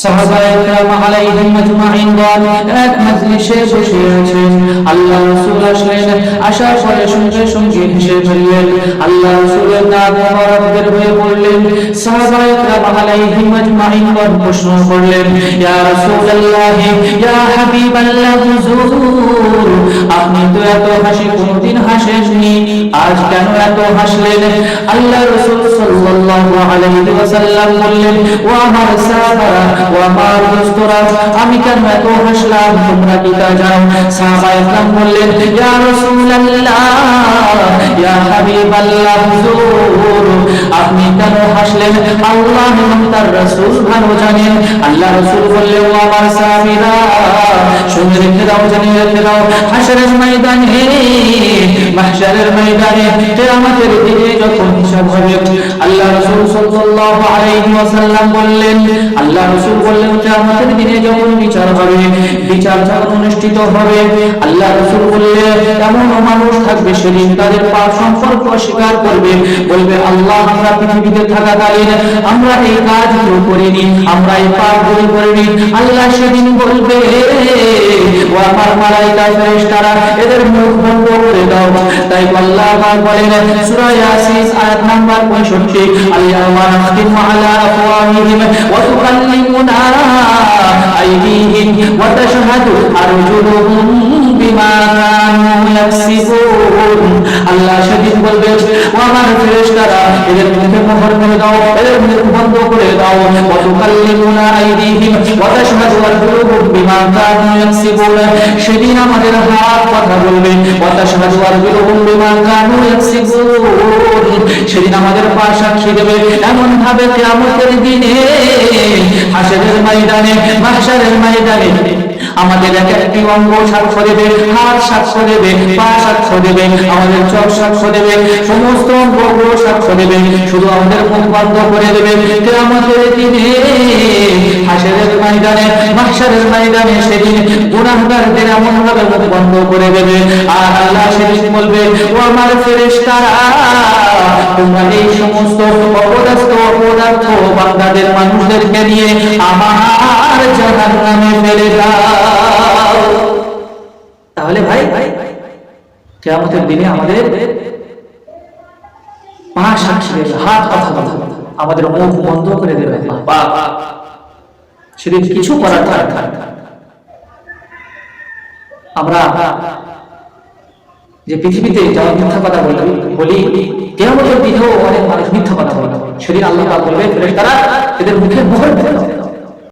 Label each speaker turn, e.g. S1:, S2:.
S1: সাহাবায়ে কেরাম আলাইহিম আজমাইন এক মজলিসে বসে আছেন। আল্লাহ রাসূল আসলেন, আসার পরে সঙ্গে সঙ্গে হেসে ফেললেন। আল্লাহ রাসূলের নাক মোবারক বের হয়ে পড়লেন। সাহাবায়ে কেরাম আলাইহিম আজমাইন প্রশ্ন করলেন, ইয়া রাসূলুল্লাহ, ইয়া হাবিবাল্লাহ, হুজুর, আপনি তো এত হাসি কোনদিন হাসেননি, আজ কেন এত হাসলেন? আল্লাহ রাসূল সাল্লাল্লাহু আলাইহি ওয়াসাল্লাম বললেন, ও আমার সাহাবারা, ও আমার দোস্তরা, আমি কেন এত হাসলাম তোমরা কি তা জানো? সাহাবায়ে কেরাম বললেন, ইয়া রাসূলুল্লাহ, ইয়া হাবিবাল্লাহ, হুজুর, আপনি কেন হাসলেন আল্লাহ এবং তার রাসূল ভালো জানেন। আল্লাহ রাসূল বললেন, ও আমার সাহাবীরা, শুনে রেখে দাও, জানিয়ে রেখে দাও, হাশরের ময়দানে, মাহশারের ময়দানে কিয়ামতের দিনে যখন হিসাব হবে, আল্লাহ রাসূল সাল্লাল্লাহু আলাইহি ওয়াসাল্লাম বললেন, আল্লাহ রাসূল বললেন, কিয়ামতের দিনে যখন বিচার হবে, বিচার যখন অনুষ্ঠিত হবে, আল্লাহ রাসূল বললেন, এমন মানুষ থাকবে সেদিন তাদের পাপ সম্পর্ক অস্বীকার করবে, বলবে, আল্লাহ, আমরা পৃথিবীতে থাকাকালীন আমরা এই কাজগুলো করিনি, আমরা এই পাপগুলো করিনি। আল্লাহ সেদিন বলবে, ও আমার মালায়েকা ফেরেশতারা, এদের মুখ বন্ধ করে দাও। তাই আল্লাহ বলেন সূরা ইয়াসিন আয়াত নাম্বার 65, আল-ইয়াওমা নাখতিমু আলা আফওয়াহিহিম ওয়া তুকাল্লিমুনা আইদিহিম ওয়া তাশহাদু আরজুলুহুম বিমা কানু ইয়াকসিবুন। আল্লাহ সেদিন বলবে, ও আমার ফেরেশতারা, এদের মুখে মোহর করে দাও, এদের মুখ বন্ধ করে দাও। ওয়া তুকাল্লিমুনা আইদিহিম ওয়া তাশহাদু আরজুলুহুম বিমা কানু ইয়াকসিবুন। সেদিন আমাদের হাত কথা বলবে, ওয়া তাশহাদু আরজুলুহুম বিমা কানু ইয়াকসিবুন। সেদিন আমাদের পা সাক্ষী দেবে। এমন ভাবে কিয়ামতের দিনে, হাশরের ময়দানে, মাহশারের ময়দানে আমাদের এক একটি অঙ্গ সাক্ষ্য দেবে, হাত সাক্ষ্য দেবে, পা সাক্ষ্য দেবে, আমাদের চোখ সাক্ষ্য দেবে, সমস্ত অঙ্গগুলো সাক্ষ্য দেবে, শুধু আমাদের মুখ বন্ধ করে দেবে। কিয়ামতের দিনে, হাশরের ময়দানে, মাহশারের ময়দানে সেদিন গুনাহগারদের এমন ভাবে মুখ বন্ধ করে দেবে। আর আল্লাহ সেদিন বলবে, ও আমার ফেরেশতারা, তোমরা এই সমস্ত অপদার্থ বান্দাদের, মানুষদেরকে নিয়ে আমার জাহান্নামে ফেলে দাও। তাহলে ভাই, কিয়ামতের দিনে আমাদের পা সাক্ষী দেবে, হাত কথা বলবে, আমাদের মুখ বন্ধ করে দেবে। সেদিন কিছু করার থাকবে না। আমরা যে পৃথিবীতে যারা মিথ্যা কথা বলি, কিয়ামতের দিনেও অনেক মানুষ মিথ্যা কথা বলে। সেদিন আল্লাহ বলবে, ফেরেশতারা, এদের মুখে মোহর দিয়ে দাও।